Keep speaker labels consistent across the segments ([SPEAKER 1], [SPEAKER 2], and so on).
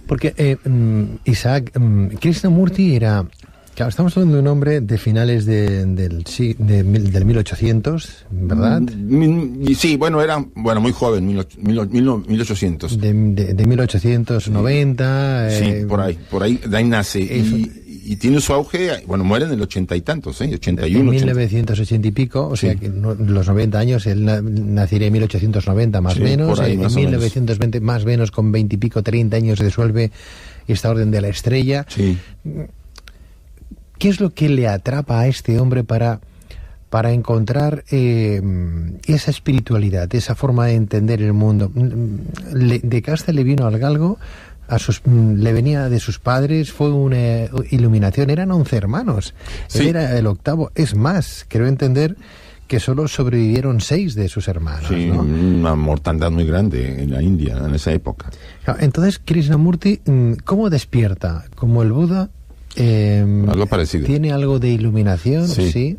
[SPEAKER 1] Porque, Isaac, Krishnamurti era... Claro, estamos hablando de un hombre de finales del 1800, ¿verdad?
[SPEAKER 2] Sí, bueno, era muy joven, 1800.
[SPEAKER 1] De 1890.
[SPEAKER 2] Sí, por ahí, de ahí nace. Y tiene su auge, bueno, muere en el 80 y tantos, 81.
[SPEAKER 1] En 1980 y pico, o sea que los 90 años, él nacería en 1890 más o menos,
[SPEAKER 2] por ahí,
[SPEAKER 1] en
[SPEAKER 2] más
[SPEAKER 1] 1920 más o menos, con 20 y pico, 30 años se resuelve esta Orden de la Estrella.
[SPEAKER 2] Sí.
[SPEAKER 1] ¿Qué es lo que le atrapa a este hombre para encontrar esa espiritualidad, esa forma de entender el mundo? De casa le vino al galgo, le venía de sus padres, fue una iluminación, eran 11 hermanos,
[SPEAKER 2] sí.
[SPEAKER 1] Él era el octavo, es más, creo entender que solo sobrevivieron 6 de sus hermanos.
[SPEAKER 2] Sí,
[SPEAKER 1] ¿no?
[SPEAKER 2] Una mortandad muy grande en la India en esa época.
[SPEAKER 1] Entonces, Krishnamurti, ¿cómo despierta? ¿Como el Buda?
[SPEAKER 2] Algo parecido.
[SPEAKER 1] ¿Tiene algo de iluminación?
[SPEAKER 2] Sí.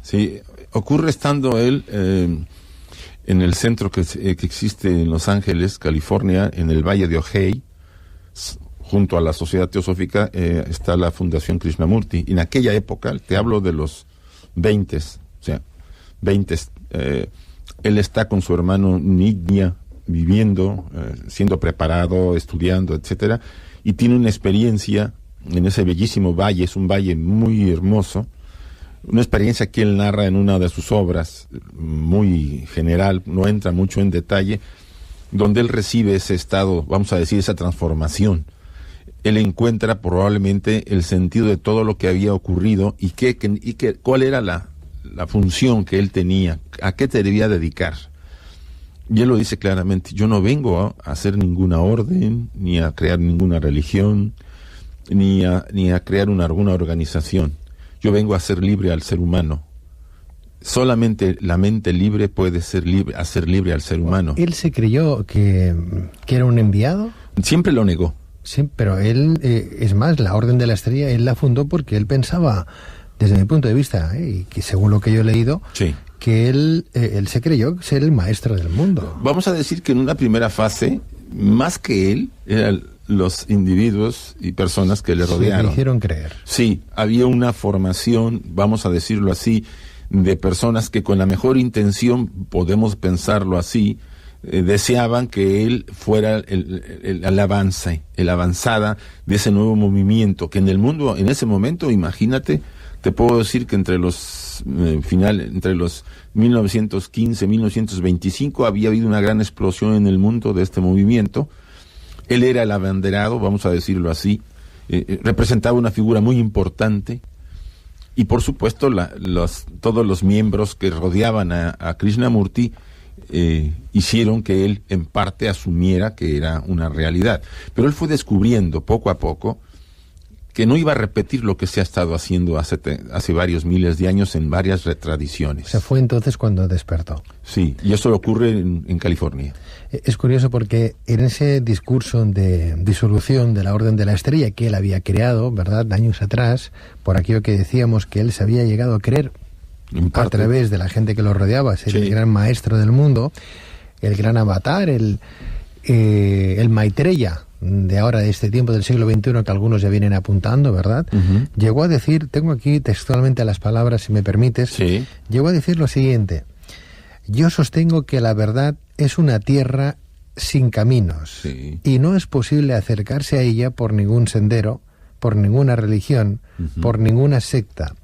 [SPEAKER 2] Ocurre estando él en el centro que existe en Los Ángeles, California, en el Valle de Ojai, junto a la Sociedad Teosófica, está la Fundación Krishnamurti. En aquella época, te hablo de los 20, él está con su hermano Nigna, viviendo, siendo preparado, estudiando, etcétera, y tiene una experiencia en ese bellísimo valle. Es un valle muy hermoso, una experiencia que él narra en una de sus obras, muy general, no entra mucho en detalle, donde él recibe ese estado, vamos a decir, esa transformación. Él encuentra probablemente el sentido de todo lo que había ocurrido y cuál era la función que él tenía, a qué te debía dedicar. Y él lo dice claramente: yo no vengo a hacer ninguna orden, ni a crear ninguna religión, ni a crear alguna organización. Yo vengo a hacer libre al ser humano. Solamente la mente libre puede hacer libre al ser humano.
[SPEAKER 1] ¿Él se creyó que era un enviado?
[SPEAKER 2] Siempre lo negó.
[SPEAKER 1] Sí, pero él, es más, la Orden de la Estrella, él la fundó porque él pensaba, desde mi punto de vista, y que según lo que yo he leído,
[SPEAKER 2] sí,
[SPEAKER 1] que él se creyó ser el maestro del mundo.
[SPEAKER 2] Vamos a decir que en una primera fase, más que él, eran los individuos y personas que le rodearon.
[SPEAKER 1] Le hicieron creer.
[SPEAKER 2] Sí, había una formación, vamos a decirlo así, de personas que con la mejor intención, podemos pensarlo así, deseaban que él fuera el avanzada de ese nuevo movimiento, que en el mundo, en ese momento, imagínate, te puedo decir que entre los 1915, 1925, había habido una gran explosión en el mundo de este movimiento. Él era el abanderado, vamos a decirlo así, representaba una figura muy importante, y por supuesto todos los miembros que rodeaban a Krishnamurti hicieron que él en parte asumiera que era una realidad. Pero él fue descubriendo poco a poco que no iba a repetir lo que se ha estado haciendo hace varios miles de años en varias tradiciones.
[SPEAKER 1] O sea, fue entonces cuando despertó.
[SPEAKER 2] Sí, y esto ocurre en California.
[SPEAKER 1] Es curioso porque en ese discurso de disolución de la Orden de la Estrella que él había creado, ¿verdad?, años atrás, por aquello que decíamos que él se había llegado a creer a través de la gente que lo rodeaba, ser el gran maestro del mundo, el gran avatar, el Maitreya de ahora, de este tiempo del siglo XXI, que algunos ya vienen apuntando, ¿verdad? Llegó a decir, tengo aquí textualmente las palabras, si me permites, llegó a decir lo siguiente: yo sostengo que la verdad es una tierra sin caminos, y no es posible acercarse a ella por ningún sendero, por ninguna religión, por ninguna secta.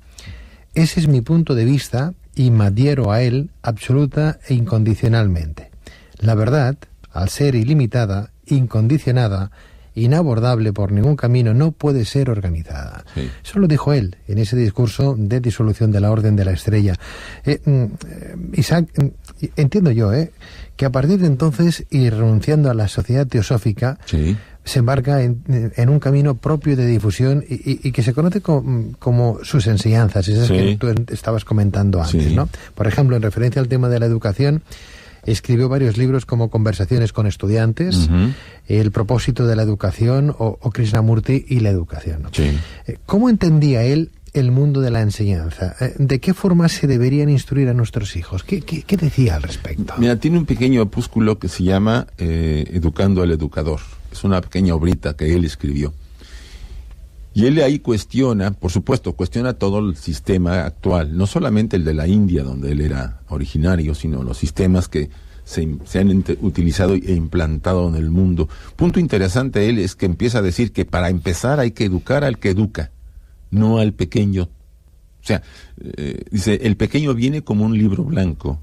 [SPEAKER 1] Ese es mi punto de vista y me adhiero a él absoluta e incondicionalmente. La verdad, al ser ilimitada, incondicionada, inabordable por ningún camino, no puede ser organizada. Eso lo dijo él en ese discurso de disolución de la Orden de la Estrella. Isaac, entiendo yo que a partir de entonces, y renunciando a la Sociedad Teosófica, se embarca en un camino propio de difusión y que se conoce como sus enseñanzas, esas que tú estabas comentando antes, ¿no? Por ejemplo, en referencia al tema de la educación, escribió varios libros como Conversaciones con estudiantes, El propósito de la educación o Krishnamurti y la educación, ¿no? ¿Cómo entendía él el mundo de la enseñanza? ¿De qué forma se deberían instruir a nuestros hijos? ¿Qué decía al respecto?
[SPEAKER 2] Mira, tiene un pequeño opúsculo que se llama Educando al Educador. Es una pequeña obrita que él escribió. Y él ahí cuestiona, por supuesto, cuestiona todo el sistema actual, no solamente el de la India, donde él era originario, sino los sistemas que se han utilizado e implantado en el mundo. Punto interesante de él es que empieza a decir que para empezar hay que educar al que educa, no al pequeño. O sea, dice, el pequeño viene como un libro blanco,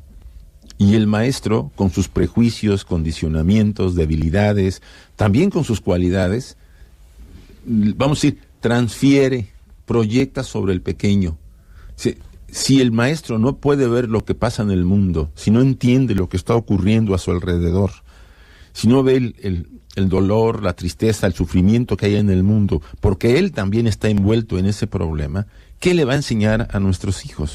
[SPEAKER 2] y el maestro, con sus prejuicios, condicionamientos, debilidades, también con sus cualidades, vamos a decir, transfiere, proyecta sobre el pequeño. Si el maestro no puede ver lo que pasa en el mundo, si no entiende lo que está ocurriendo a su alrededor, si no ve el dolor, la tristeza, el sufrimiento que hay en el mundo, porque él también está envuelto en ese problema, ¿qué le va a enseñar a nuestros hijos?